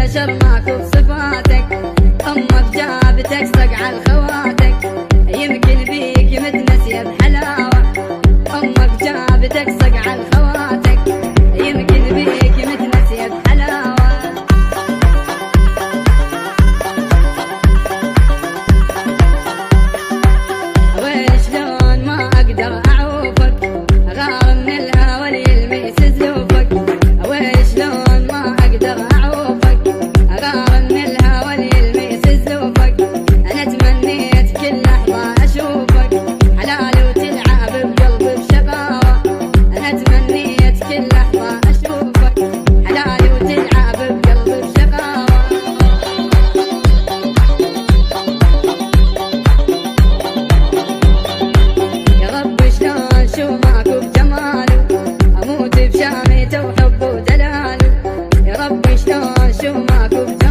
البشر ماكو بصفاتك، امك جابتك صقع الخواتك، يمكن بيك متنسيه بحلاوه، امك جابتك صقع الخواتك، يمكن بيك متنسيه بحلاوه. وشلون ما اقدر اعوفك، غار من الهوى يلمس زلوفك، وشلون ما اقدر اعوفك، غار من الهوى يلمس زلوفك، انا تمنيت كل لحظه اشوفك، حلال وتلعب بقلبي بشقاوه، انا تمنيت كل لحظه اشوفك، حلال وتلعب بقلبي بشقاوه. يا رب شلون شو ماكو بجماله، اموت بشامته وحبه ودلاله، يا رب شلون شو ماكو بجماله.